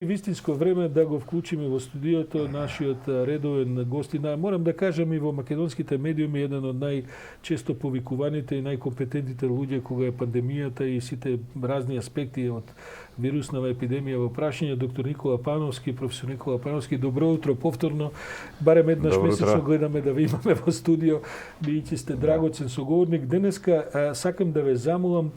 Вистинско време да го вклучиме во студиото нашиот редовен гостина. Морам да кажам и во македонските медиуми еден од најчесто повикуваните и најкомпетентните луѓе кога е пандемијата и сите разни аспекти од вируснава епидемија во прашање, доктор Никола Пановски, професор Никола Пановски. Добро утро повторно. Барем еднаш месечно гледаме да ви имаме во студио, бидејќи сте драгоцен соговорник. Денеска сакам да ве замолам.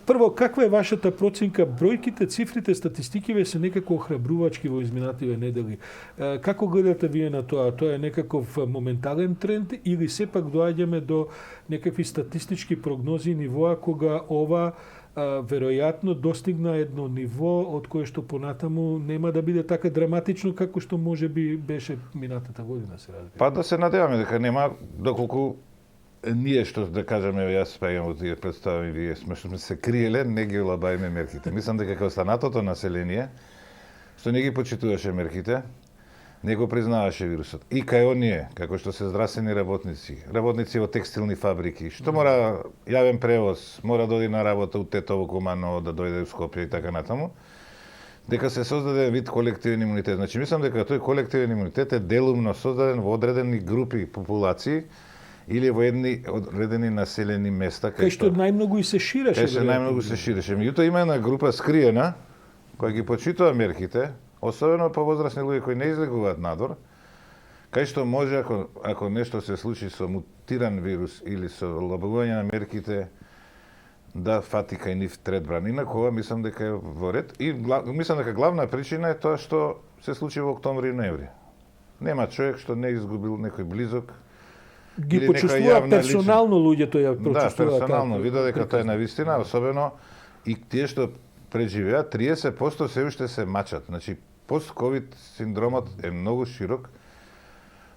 Прво, каква е вашата проценка? Бројките, цифрите, статистикиве се некако охрабрувачки во изминативе недели. Како гледате вие на тоа? Тоа е некаков моментален тренд или сепак доаѓаме до некакви статистички прогнози нивоа кога ова веројатно достигна едно ниво од кое што понатаму нема да биде така драматично како што може би беше минатата година, се разбира? Па да се надеваме дека нема, доколку ние што да кажеме, јас паѓам во тие представи, вие сме се криеле, не ги олабајме мерките. Мислам дека останатото население што не ги почитуваше мерките, не го признаваше вирусот. И кај оние, како што се здравствени работници, работници во текстилни фабрики, што мора јавен превоз, мора да оди на работа у Тетово, Куманово, да дојде у Скопје и така натаму, дека се создаде вид колективен имунитет. Значи, мислам дека тој колективен имунитет е делумно создаден во одредени групи популации или во едни одредени населени места кај што најмногу и се ширеше. Кај што најмногу се ширеше. Меѓутоа има една група скриена која ги почитува мерките, особено по возрастни луѓе кои не излегуваат надвор, кај што може ако нешто се случи со мутиран вирус или со олабавување на мерките да фати кај нив трет бран. Инаку мислам дека е во ред и мислам дека главна причина е тоа што се случи во октомври и ноември. Нема човек што не изгубил некој близок. Ги почувствува персонално луѓето ја почувствуваат. Да, персонално вида дека тоа е навистина, особено и тие што преживеат 30% се уште се мачат. Значи пост-ковид синдромот е многу широк,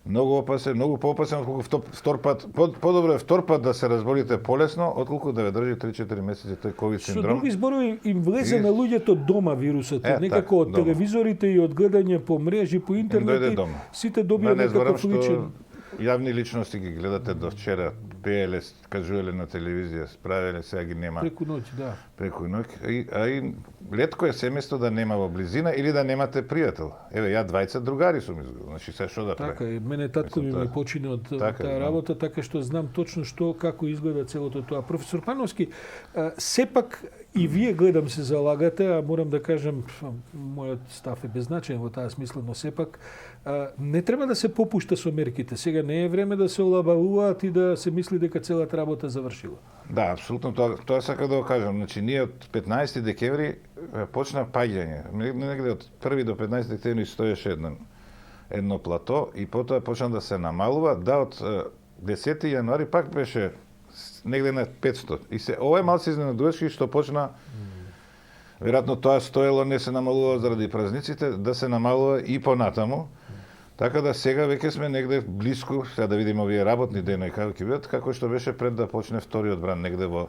многу опасен, многу поопасен отколку втор пат. Подобро е втор пат да се разболите полесно, отколку да ве држи 3-4 месеци тој ковид синдром. Со други зборови им влезе на луѓето дома вирусот, некако од телевизорите и од гледање по мрежи, по интернет, сите добија некаков личен. Јавни личности ги гледате до вчера, пееле, кажувале на телевизија, справеле, сега ги нема. Преку ноќ, да. Преку ноќ. А и летко е семејство да нема во близина или да немате пријател. Еве, ја двајца другари сум изгубил. Значи, се што да прави? Така е, мене татко ми почине од таа работа, така што знам точно што, како изгледа целото тоа. Професор Пановски, сепак и вие гледам се залагате, а морам да кажам, мојот став е беззначаен во таа смисла, но сепак не треба да се попушта со мерките. Сега не е време да се олабавуваат и да се мисли дека целата работа завршила. Да, апсолутно тоа сака да го кажам. Значи ние од 15 декември почна паѓање. Негде од 1 до 15 декември стоеше едно плато и потоа почна да се намалува. Да, од 10 јануари пак беше негде на 500. И ова е малце изненадувачки што почна веројатно тоа стоело, не се намалува заради празниците, да се намалува и понатаму. Така да сега веќе сме негде блиску, сега да видиме овие работни денови како ќе бидат, како што беше пред да почне вториот бран негде во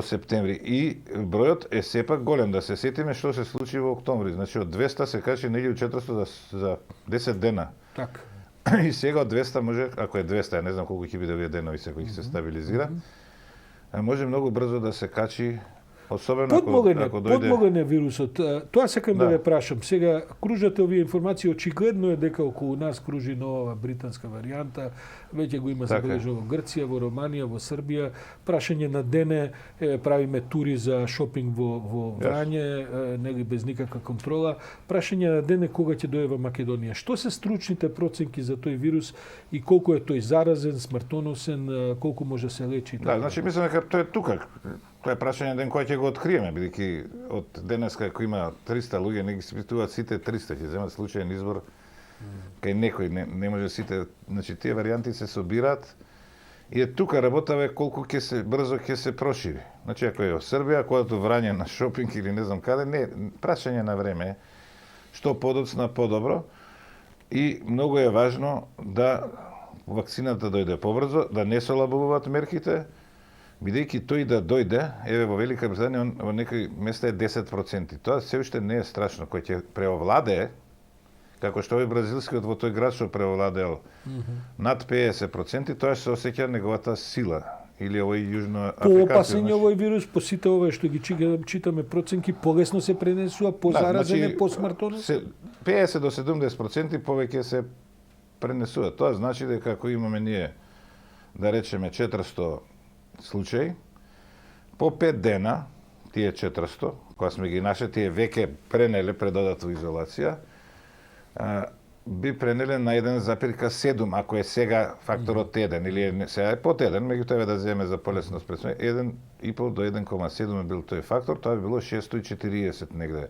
септември. И бројот е сепак голем. Да се сетиме што се случи во октомври. Значи од 200 се качи негде 400 за 10 дена. Така. И сега од 200 може, ако е 200, ја не знам колку ќе биде овие денови се кои ќе се стабилизира, може многу брзо да се качи. Особено ако дојде подмогне вирусот. Тоа сакам да ве прашам. Сега кружат овие информации, очигледно е дека околу нас кружи нова британска варијанта, веќе го има забележано во Грција, во Романија, во Србија. Прашање на дене, правиме тури за шопинг во Врање, нели без никаква контрола. Прашање на дене кога ќе дојде во Македонија. Што се стручните проценки за тој вирус и колку е тој заразен, смртоносен, колку може се лечи? Да, значи мислам дека тој е тука. Тоа е прашање ден кој ќе го откриеме, бидејќи од денеска кој има 300 луѓе, не ги испитуваат сите 300, ќе земат случаен избор кај некој, не може сите, значи тие варијанти се собираат и е тука работава колку брзо ќе се прошири. Значи ако е во Србија, когато Врање на шопинг или не знам каде, не, прашање на време што подоцна подобро и многу е важно да вакцината дојде побрзо, да не се олабавуваат мерките, бидејќи тој да дојде, еве во Велика Британија во некои места е 10%. Тоа се уште не е страшно, кој ќе преовладее, како што овој бразилскиот во тој град што преовладеал над 50%, тоа се осеќа неговата сила. или овој јужноафрикански. Поопасен е овој вирус, по сите овие што ги читаме проценки, полесно се пренесува, позаразен е, посмртоносен. 50 до 70% повеќе се пренесува. Тоа значи дека ако имаме ние, да речеме 400 случаи, по 5 дена, тие 400, кога сме ги нашли, тие веќе пренеле пред одат во изолација, би пренеле на 1,7, ако е сега факторот 1, или сега е под 1, меѓутоа да земе за полесност пред 1,5 до 1,7 е бил тој фактор, тоа би било 640 негде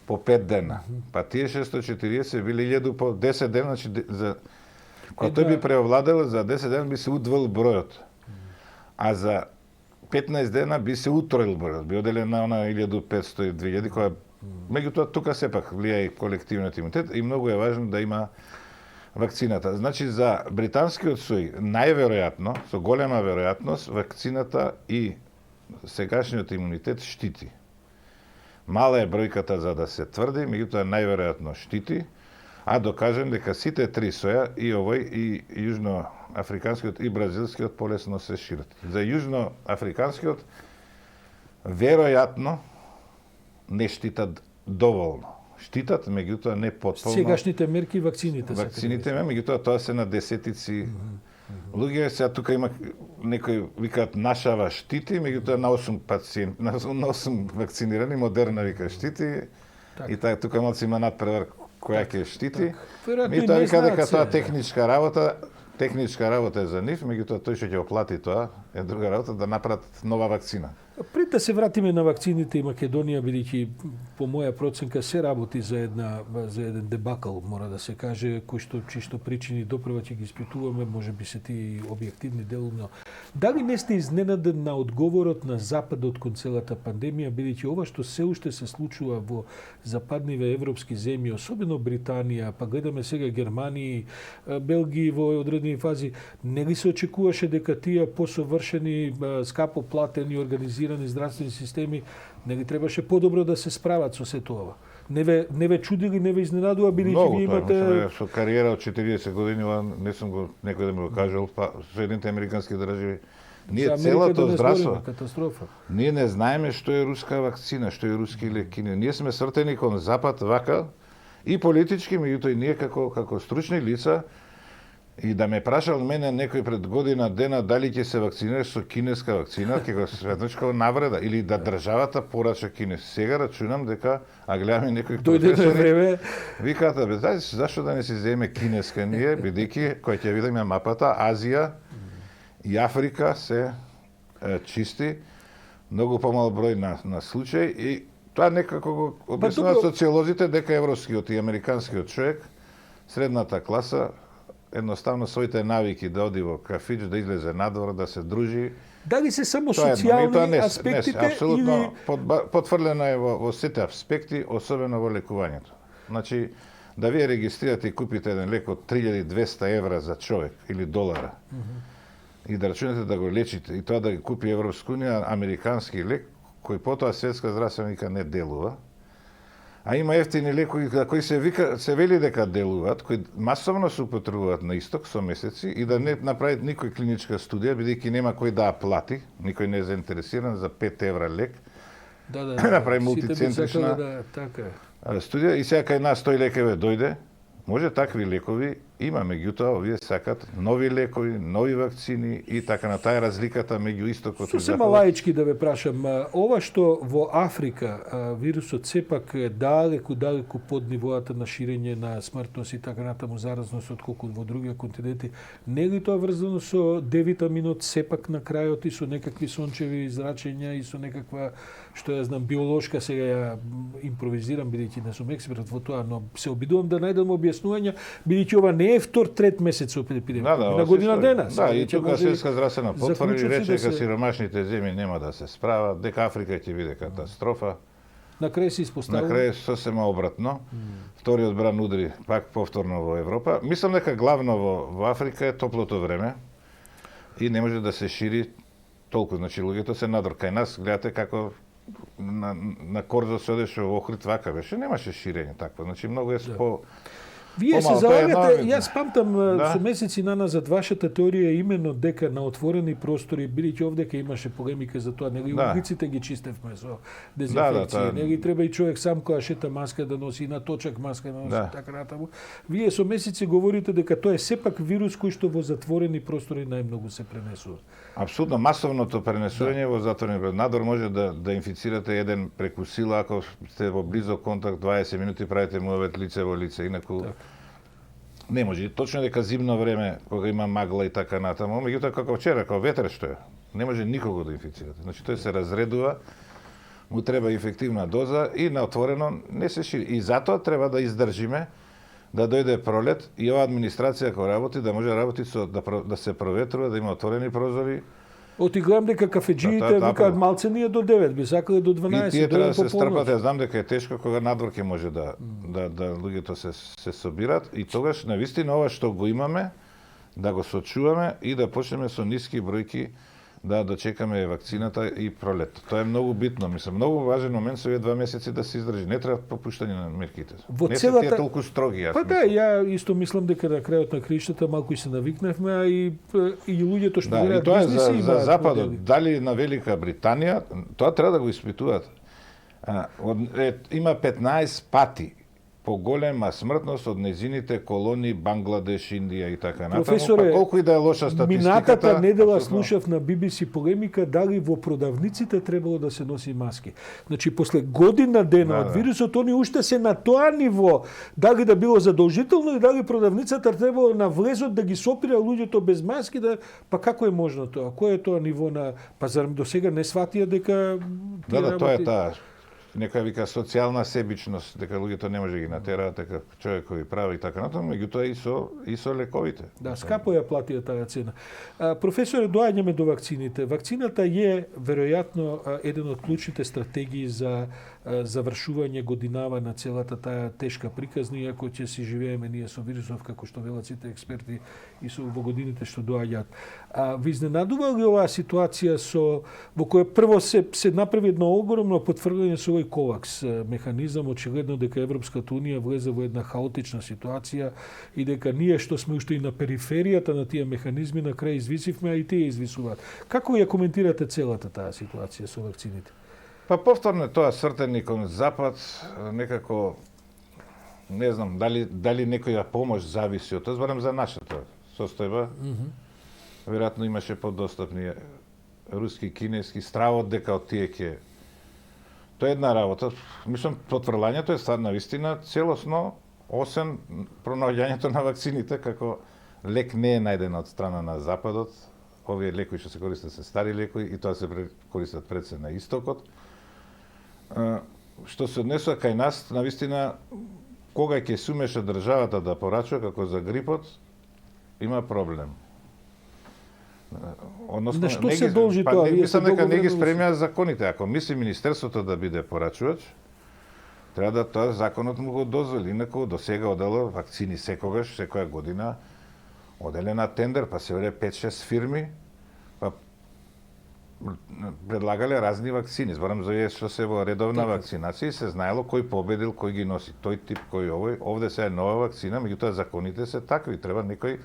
по 5 дена. Па тие 640 били 1000 по 10 дена, значи за кога тој би преовладел, за 10 дена би се удвоил бројот. А за 15 дена би се утроил бројот, би оделен на она 1500 и 2000, која меѓутоа тука сепак влија и колективниот имунитет и многу е важно да има вакцината. Значи за британскиот сој најверојатно, со голема веројатност, вакцината и сегашниот имунитет штити. Мала е бројката за да се тврди, меѓутоа најверојатно штити, а докажем дека сите три соја, и овој, и јужноафриканскиот, и бразилскиот полесно се шират. За јужноафриканскиот, веројатно, не штитат доволно. Штитат, меѓутоа не потполно. Сегашните мерки, вакцините. Вакцините, меѓутоа тоа се на десетици луѓе. Сега тука има некои викаат нашава штити, меѓутоа на 8 пациенти, на 8 вакцинирани, Модерна вика штити. Так. И така тука малку има надпревар која ќе штити. Ми тоа вика дека тоа техничка работа е за нив, меѓутоа тој што ќе оплати тоа е друга работа, да направат нова вакцина. Пред да се вратиме на вакцините и Македонија, бидејќи по моја проценка се работи за еден дебакл, мора да се каже, кој што чисто причини допрева ќе ги испитуваме, може би се тие објективни делумно. Дали не сте изненаден на одговорот на Западот кон целата пандемија, бидејќи ова што се уште се случува во западниве европски земји, особено Британија, па гледаме сега Германија, Белгија во одредени фази, не ли се очекуваше дека тие посовршени, скапо платени, организирани здравствени системи не ги требаше подобро да се справат со сето ова? Не ве чудили, не ве изненадува, бидејќи ви имате... Со кариера од 40 години, не сум го некој да ми го кажал, па Соединените американски држави. Ние целото здравство, катастрофа. Ние не знаеме што е руска вакцина, што е руски лекини. Ние сме свртени кон Запад вака и политички, меѓутоа и ние како стручни лица. И да ме прашал мене некој пред година дена дали ќе се вакцинираш со кинеска вакцина, ќе го светнеш како навреда, или да државата порача кинес. Сега рачунам дека, а гледаме некои професори, викаат, бе, зашто да не си земе кинеска ние, бидејќи кој ќе видиме мапата, Азија и Африка се чисти, многу помал број на случаи и тоа некако го објаснуваат социолозите дека европскиот и американскиот човек, средната класа, едноставно своите навики да оди во кафич, да излезе надвор, да се дружи. Дали се само социјални аспектите апсолутно или потврлено е во сите аспекти, особено во лекувањето. Значи, да вие регистрирате и купите еден лек од 3200 евра за човек или долара, и да рачунете да го лечите, и тоа да ги купи Европска унија, американски лек, кој потоа Светска здравствена не делува, а има ефтини лекови кои се вели дека делуваат, кои масовно се употребуваат на исток со месеци и да не направат никој клиничка студија, бидејќи нема кој да ја плати, никој не е заинтересиран за 5 евра лек. Да, направи мултицентрична студија и сега кај нас тој лекове дојде. Може такви лекови има, меѓутоа овие сакат нови лекови, нови вакцини и така на таа разликата меѓу истокот и западот. Сосема лаички да ве прашам, ова што во Африка вирусот сепак е далеку под нивоата на ширење на смртност и така натаму заразност отколку во другите континенти, не е ли тоа врзано со D-витаминот сепак на крајот и со некакви сончеви зрачења и со некаква, што ја знам, биолошка, сега ја импровизирам бидејќи не сум експерт во тоа, но се обидувам да најдам објаснувања, бидејќи ова не е втор, трет месец од епидемија. На година дена. Да, и тука Светска здравствена потврди рече дека сиромашните земји нема да се справат, дека Африка ќе биде катастрофа. На крај се испоставува. На крај сосема обратно. Вториот бран удри пак повторно во Европа. Мислам дека главно во Африка е топлото време и не може да се шири толку. Значи луѓето се надвор. Кај нас гледате како на Корзо се одеше во Охрид, вака беше, немаше ширење такво. Значи многу е Вие се Помало, тоа е залагате, едно- јас памтам Да. со месеци назад вашата теорија е именно дека на отворени простори, бидејќи овдека имаше полемика за тоа, нели Да. улиците ги чистевме со Да, дезинфекција, тоа- нели треба и човек сам која шета маска да носи, и на точак маска да носи, Да. така натаму. Вие со месеци говорите дека тоа е сепак вирус кој што во затворени простори најмногу се пренесува. Апсолутно масовното пренесување во затворени простори. Надвор може да инфицирате еден преку сила ако сте во близок контакт 20 минути правите муавет лице во лице, инаку Така. не може. Точно дека зимно време кога има магла и така натаму, меѓутоа како вчера, како ветер што е, не може никого да инфицирате. Значи тој се разредува, му треба инфективна доза и на отворено не се шири. И затоа треба да издржиме да дојде пролет и ова администрација која работи да може да работи да се проветрува, да има отворени прозори. Оти гледам дека кафеџиите Да, викаат малце ние до 9, би сакале до 12, И тие треба да се по стрпат, полночи. ја знам дека е тешко кога надвор ќе може да луѓето се собират и тогаш навистина ова што го имаме да го сочуваме и да почнеме со ниски бројки да дочекаме вакцината и пролет. Тоа е многу битно, мислам, многу важен момент со овие 2 месеци да се издржи. Не треба попуштање на мерките. Во Не се целата- тие толку строги, јас Па да, мислам. ја исто мислам дека на крајот на криштата малку и се навикнавме, а и луѓето што Да, и гледаат тоа е бизнеси за имаат Западот. модели. Дали на Велика Британија, тоа треба да го испитуваат. Има 15 пати поголема смртност од незините колонии Бангладеш, Индија и така натаму. Професоре, Па колку и да е лоша статистиката. Минатата недела апсолутно. слушав на BBC полемика дали во продавниците требало да се носи маски. Значи после година дена Да, од да. вирусот они уште се на тоа ниво дали да било задолжително и дали продавницата требало на влезот да ги сопира луѓето без маски па како е можно тоа? Кој е тоа ниво на па зарем до сега не сватија дека тие Да, тоа е работи- таа. Некоја вика социјална себичност, дека луѓето не може да ги натераат, дека човекови права и така натаму, меѓутоа и со лековите. Да, скапо ја платија таа цена. Професоре, доаѓаме до вакцините. Вакцината е веројатно еден од клучните стратегии за завршување годинава на целата таа тешка приказна, иако ќе си живееме ние со вирусов, како што велат сите експерти и со во годините што доаѓаат. Ви изненадува ли оваа ситуација во која прво се направи едно огромно потврдување со овој ковакс механизам, очигледно дека Европската унија влезе во една хаотична ситуација и дека ние што сме уште и на периферијата на тие механизми на крај извисивме, а и тие извисуваат. Како ја коментирате целата таа ситуација со вакцините? Па повторно е тоа свртени кон Запад, некако не знам дали некоја помош зависи од тоа, зборам за нашата состојба. Веројатно имаше подостапни руски, кинески стравот дека од тие ќе тоа е една работа. Мислам потврлањето е стварна вистина целосно освен пронаоѓањето на вакцините како лек не е најден од страна на Западот. Овие лекови што се користат се стари лекови и тоа се користат пред се на истокот. Што се однесува кај нас, навистина, кога ќе се умеша државата да порачува како за грипот, има проблем. Односно, На што се должи тоа? Вие Мислам се дека не ги договорено спремија законите. Ако мисли Министерството да биде порачувач, треба да тоа законот му го дозволи. Инаку до сега одело вакцини секогаш, секоја година, оделе на тендер, па се вре 5-6 фирми, па предлагале разни вакцини. Зборам за овие што се во редовна Така. вакцинација и се знаело кој победил, кој ги носи тој тип, кој овој. Овде се е нова вакцина, меѓутоа законите се такви. Треба некој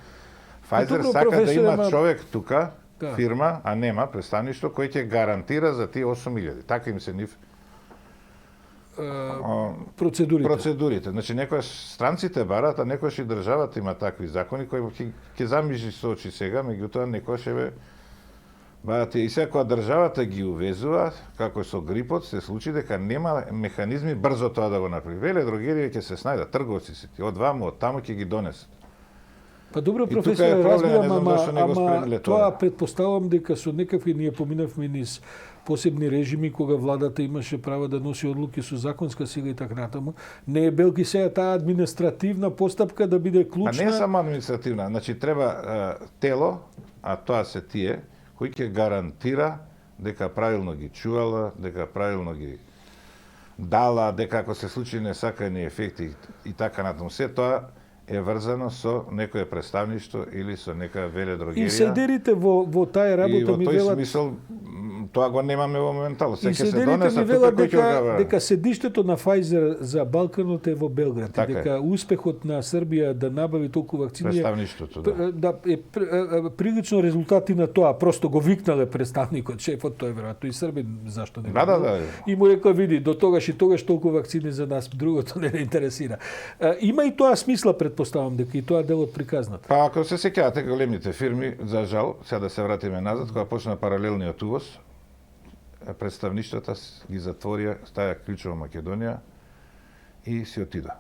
Pfizer добро, сака да професоре, има ма- човек тука, Да. фирма, а нема представништво кој ќе гарантира за тие 8.000. Така им се нив Процедурите. процедурите. Значи некојаш странците барат, а некојаш и државата има такви закони кои ќе замижи со очи сега, меѓутоа некојаш еве барат и сега кога државата ги увезува, како со грипот, се случи дека нема механизми брзо тоа да го направи. Веле дрогерија ќе се снајдат, трговци си, од ваму, од таму ќе ги донесат. Па добро, тука е професоре, проблем, разбирам, не знам зашто не го спремиле тоа тоа. предпоставам дека со некакви ние поминавме низ посебни режими кога владата имаше право да носи одлуки со законска сила и така натаму. Не е белки сега таа административна постапка да биде А клучна. не е само административна, значи треба тело, а тоа се тие, кои ќе гарантира дека правилно ги чувала, дека правилно ги дала, дека ако се случи несакани ефекти и така натаму. Се тоа е врзано со некое представништво или со нека веледрогерија. И седерите во таа И работа во ми тој велат смисол тоа го немаме во моментално. и Се ќе се седерите донесат ми тука велат кој ќе го дека седиштето на Pfizer за Балканот е во Белград, Така и дека успехот на Србија да набави толку вакцини представништвото, да. да е прилично резултати на тоа. Просто го викнале представникот, шефот, тој веројатно и Србин, зашто не го Да. бил. И му рекла, види, до тогаш и тогаш толку вакцини за нас, другото не интересира. Има и тоа смисла, предпоставам, дека и тоа дел од приказната. Па ако се сеќавате големите фирми, за жал, сега да се вратиме назад, кога почна паралелниот увоз, представништвата ги затворија, стаја клучо во Македонија и си отида.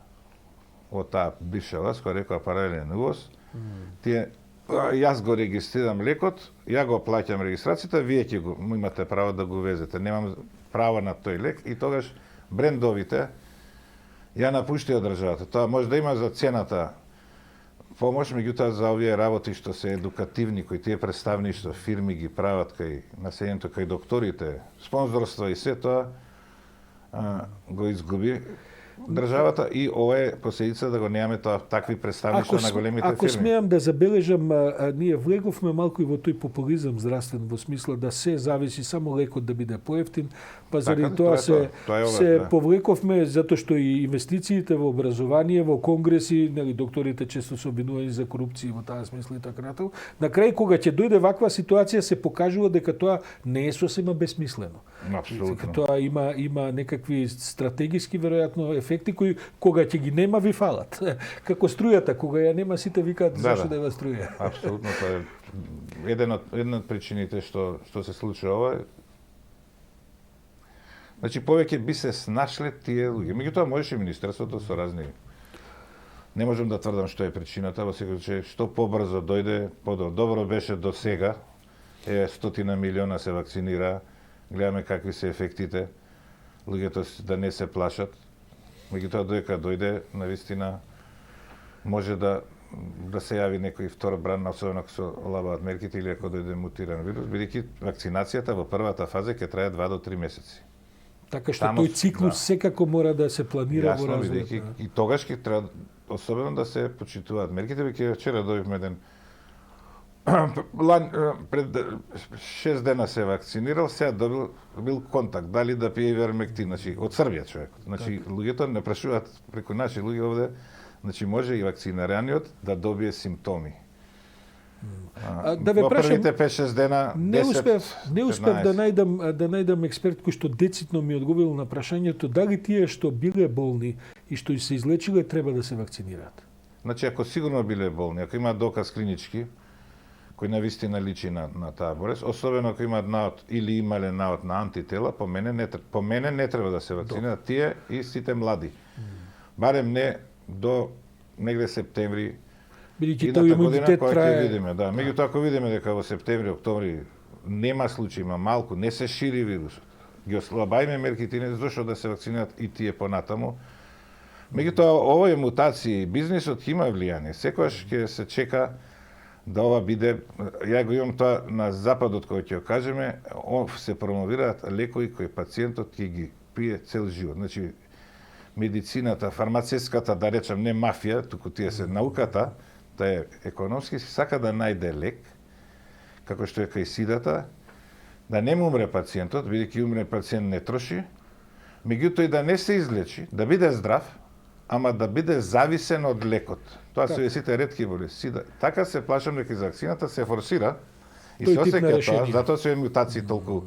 Од таа бивша власт, која рекоа паралелен увоз, тие јас го регистрирам лекот, ја го плаќам регистрацијата, вие ќе го имате право да го везете. Немам право на тој лек и тогаш брендовите ја напуштија државата. Тоа може да има за цената помош, меѓутоа за овие работи што се едукативни, кои тие представништва фирми ги прават кај населението, кај докторите, спонзорство и се тоа го изгуби државата и ова е последица да го немаме такви представништва на големите ако фирми. смеам да забележам, ние влеговме малку и во тој популизам здравствен, во смисла да се зависи само лекот да биде поевтин, па заради Така, тоа тоа е се да. повлековме, затоа што и инвестициите во образование, во конгреси, нели докторите често се обвинувани за корупција во таа смисла и така натаму. На крај кога ќе дојде ваква ситуација се покажува дека тоа не е сосема бесмислено. Апсолутно. Тоа има некакви стратегиски веројатно ефекти кои кога ќе ги нема ви фалат. Како струјата, кога ја нема сите викаат зашто да ја струја. Апсолутно, тоа е една од причините што се случува ова. Значи повеќе би се снашле тие луѓе. Меѓутоа можеше министерството со разни. Не можам да тврдам што е причината, во секој случај што побрзо дојде, добро беше до сега. 100 милиона се вакцинира. Гледаме какви се ефектите. Луѓето да не се плашат. Меѓутоа додека дојде, навистина може да се јави некој втор бран, особено ако се олабаат мерките или ако дојде мутиран вирус, бидејќи вакцинацијата во првата фаза ќе трае 2 до 3 месеци. Така што тој циклус секако мора да се планира во развојот. И тогаш ќе треба особено да се почитуваат мерките, веќе вчера добивме еден пред 6 дена се вакцинирал, сега бил контакт, дали да пие ивермектин, значи од Србија човек. Значи луѓето не прашуваат преку наши луѓе овде, значи може и вакцинираниот да добие симптоми. Да ве во прашам, првите 5-6 дена, не успев да најдам експерт кој што децитно ми одговорил на прашањето дали тие што биле болни и што се излечиле треба да се вакцинираат. Значи ако сигурно биле болни, ако има доказ клинички кој навистина личи на таа болест, особено ако имаат наод или имале наод на антитела, по мене не треба да се вакцинираат тие и сите млади. Барем не до негде септември. Бидејќи тој имунитет трае. Видиме, да. Меѓутоа ако видиме дека во септември, октомври нема случаи, има малку, не се шири вирусот. Ги ослабајме мерките, не зошто да се вакцинираат и тие понатаму. Меѓутоа овој мутација и бизнисот има влијание. Секогаш ќе се чека да ова биде, ја го имам тоа на западот кој ќе кажеме, се промовираат лекови кои пациентот ќе ги пие цел живот. Значи медицината, фармацевската, да речем, не мафија, туку тие се науката, да е економски, сака да најде лек, како што е кај сидата, да не му умре пациентот, бидејќи умре пациент не троши, меѓутоа и да не се излечи, да биде здрав, ама да биде зависен од лекот. Тоа се сите ретки болести. Така се плашам дека за вакцината се форсира и се осеќа тоа, затоа се мутации толку.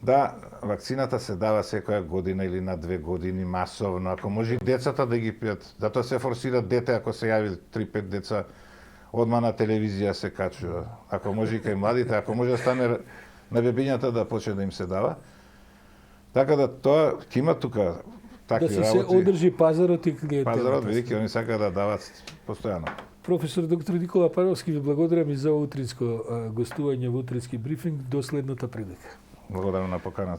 Да, вакцината се дава секоја година или на 2 години масовно, ако може и децата да ги пијат. Затоа се форсира дете, ако се јави 3-5 деца, одма на телевизија се качува. Ако може и кај младите, ако може да стане на бебињата да почне да им се дава. Така да тоа ќе има тука такви работи. Да се одржи пазарот и клиентелата. Пазарот, бидејќи они сакаат да дават постојано. Професор доктор Никола Пановски, ви благодарам и за утринско гостување во утрински брифинг. До следната прилика. Благодарам на поканата.